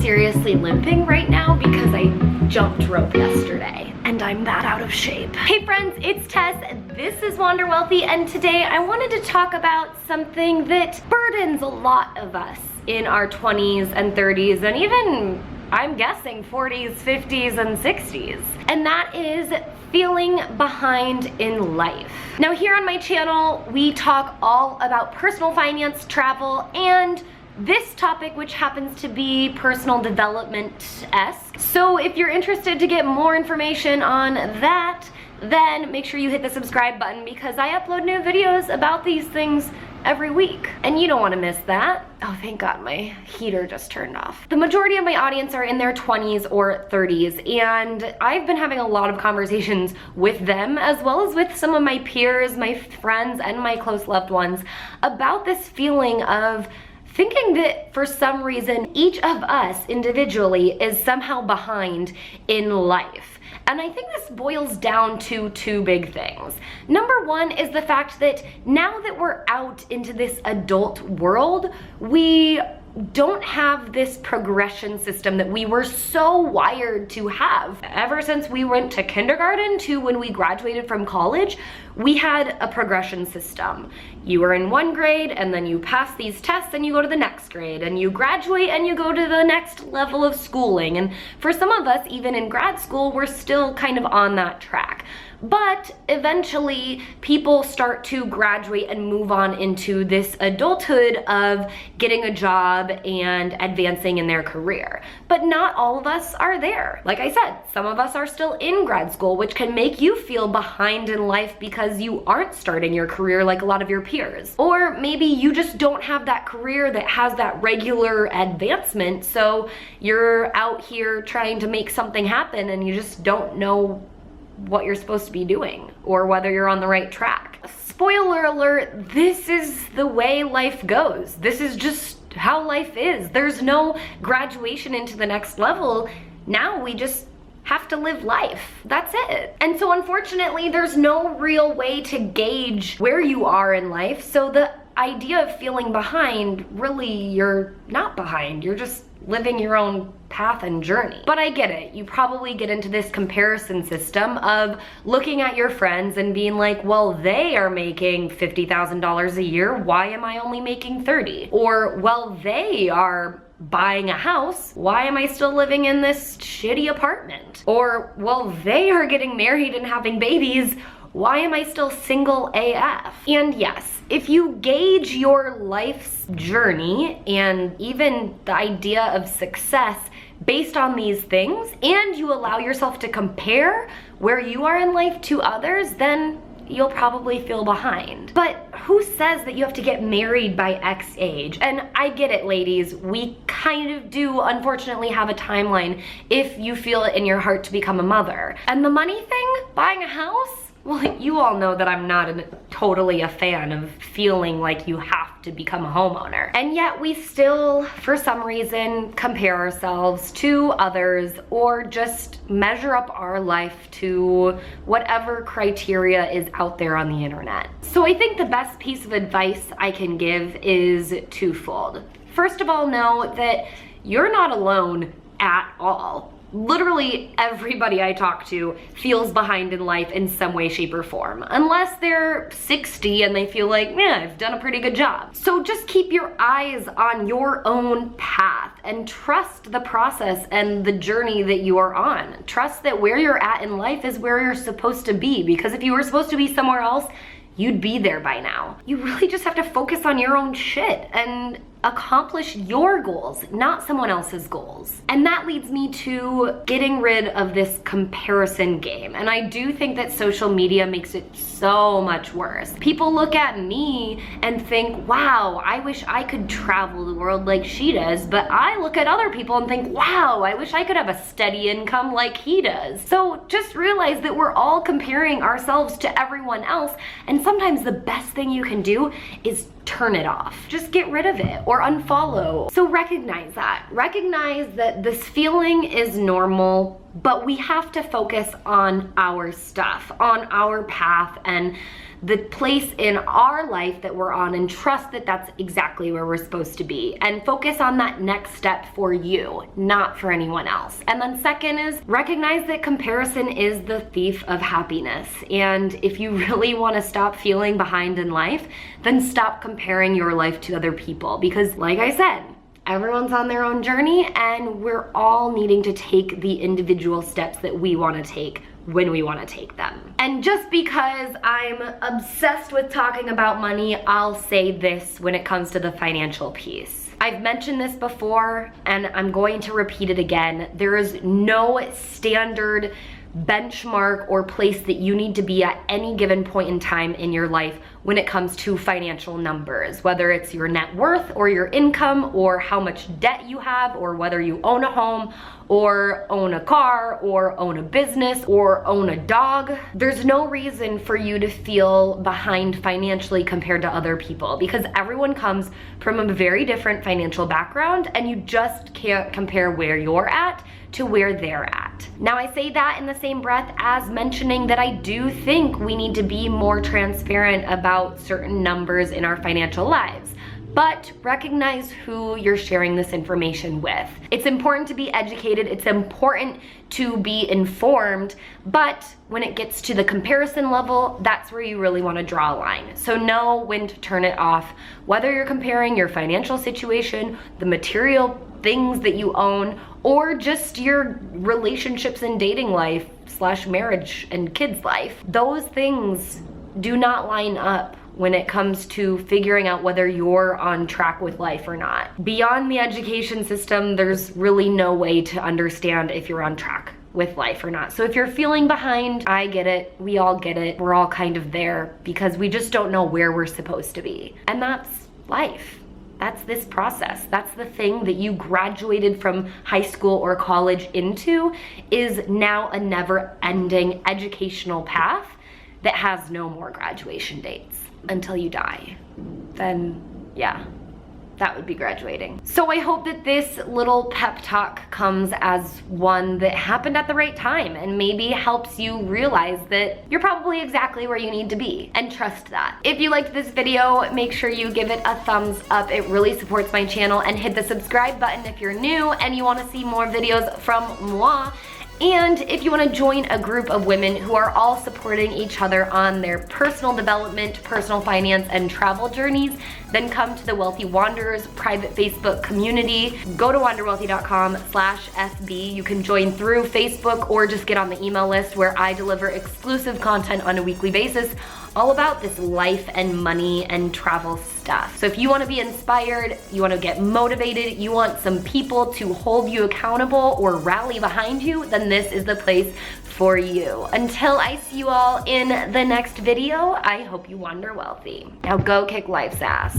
seriously limping right now because I jumped rope yesterday and I'm that out of shape. Hey friends, it's Tess. This is Wander Wealthy, and today I wanted to talk about something that burdens a lot of us in our 20s and 30s and even, I'm guessing, 40s, 50s, and 60s. And that is feeling behind in life. Now here on my channel, we talk all about personal finance, travel, and this topic, which happens to be personal development-esque. So if you're interested to get more information on that, then make sure you hit the subscribe button because I upload new videos about these things every week, and you don't want to miss that. Oh, thank God, my heater just turned off. The majority of my audience are in their 20s or 30s, and I've been having a lot of conversations with them, as well as with some of my peers, my friends, and my close loved ones about this feeling of thinking that for some reason each of us individually is somehow behind in life. And I think this boils down to two big things. Number one is the fact that now that we're out into this adult world, we don't have this progression system that we were so wired to have. Ever since we went to kindergarten to when we graduated from college, we had a progression system. You were in one grade and then you pass these tests and you go to the next grade and you graduate and you go to the next level of schooling. And for some of us, even in grad school, we're still kind of on that track. But eventually people start to graduate and move on into this adulthood of getting a job and advancing in their career. But not all of us are there. Like I said, some of us are still in grad school, which can make you feel behind in life because you aren't starting your career like a lot of your peers. Or maybe you just don't have that career that has that regular advancement, so you're out here trying to make something happen and you just don't know what you're supposed to be doing or whether you're on the right track. Spoiler alert, this is the way life goes. This is just how life is. There's no graduation into the next level. Now we just have to live life. That's it. And so unfortunately, there's no real way to gauge where you are in life. So the idea of feeling behind, really, you're not behind. You're just living your own path and journey. But I get it. You probably get into this comparison system of looking at your friends and being like, well, they are making $50,000 a year. Why am I only making 30? Or, well, they are buying a house. Why am I still living in this shitty apartment? Or, well, they are getting married and having babies. Why am I still single AF? And yes, if you gauge your life's journey and even the idea of success based on these things, and you allow yourself to compare where you are in life to others, then you'll probably feel behind. But who says that you have to get married by X age? And I get it, ladies, we kind of do unfortunately have a timeline if you feel it in your heart to become a mother. And the money thing, buying a house, well, you all know that I'm not totally a fan of feeling like you have to become a homeowner. And yet we still, for some reason, compare ourselves to others or just measure up our life to whatever criteria is out there on the internet. So I think the best piece of advice I can give is twofold. First of all, know that you're not alone at all. Literally everybody I talk to feels behind in life in some way, shape, or form. Unless they're 60 and they feel like, man, I've done a pretty good job. So just keep your eyes on your own path and trust the process and the journey that you are on. Trust that where you're at in life is where you're supposed to be, because if you were supposed to be somewhere else, you'd be there by now. You really just have to focus on your own shit and accomplish your goals, not someone else's goals. And that leads me to getting rid of this comparison game. And I do think that social media makes it so much worse. People look at me and think, wow, I wish I could travel the world like she does. But I look at other people and think, wow, I wish I could have a steady income like he does. So just realize that we're all comparing ourselves to everyone else. And sometimes the best thing you can do is turn it off. Just get rid of it or unfollow. So recognize that. Recognize that this feeling is normal. but we have to focus on our stuff, on our path and the place in our life that we're on, and trust that that's exactly where we're supposed to be, and focus on that next step for you, not for anyone else. And then second is recognize that comparison is the thief of happiness. And if you really want to stop feeling behind in life, then stop comparing your life to other people, because like I said, everyone's on their own journey and we're all needing to take the individual steps that we want to take when we want to take them. And just because I'm obsessed with talking about money, I'll say this when it comes to the financial piece. I've mentioned this before and I'm going to repeat it again. There is no standard benchmark or place that you need to be at any given point in time in your life when it comes to financial numbers, whether it's your net worth or your income or how much debt you have, or whether you own a home or own a car or own a business or own a dog. There's no reason for you to feel behind financially compared to other people, because everyone comes from a very different financial background and you just can't compare where you're at to where they're at. Now I say that in the same breath as mentioning that I do think we need to be more transparent about certain numbers in our financial lives, but recognize who you're sharing this information with. It's important to be educated, it's important to be informed, but when it gets to the comparison level, that's where you really want to draw a line. So know when to turn it off, whether you're comparing your financial situation, the material things that you own, or just your relationships and dating life / marriage and kids life. Those things do not line up when it comes to figuring out whether you're on track with life or not. Beyond the education system, there's really no way to understand if you're on track with life or not. So if you're feeling behind, I get it, we all get it, we're all kind of there because we just don't know where we're supposed to be. And that's life. That's this process. That's the thing that you graduated from high school or college into, is now a never-ending educational path that has no more graduation dates until you die. Then, yeah, that would be graduating. So I hope that this little pep talk comes as one that happened at the right time and maybe helps you realize that you're probably exactly where you need to be, and trust that. If you liked this video, make sure you give it a thumbs up. It really supports my channel, and hit the subscribe button if you're new and you want to see more videos from moi. And if you want to join a group of women who are all supporting each other on their personal development, personal finance, and travel journeys, then come to the Wealthy Wanderers private Facebook community. Go to wanderwealthy.com/FB. You can join through Facebook or just get on the email list, where I deliver exclusive content on a weekly basis all about this life and money and travel stuff. So if you want to be inspired, you want to get motivated, you want some people to hold you accountable or rally behind you, then this is the place for you. Until I see you all in the next video, I hope you wander wealthy. Now go kick life's ass.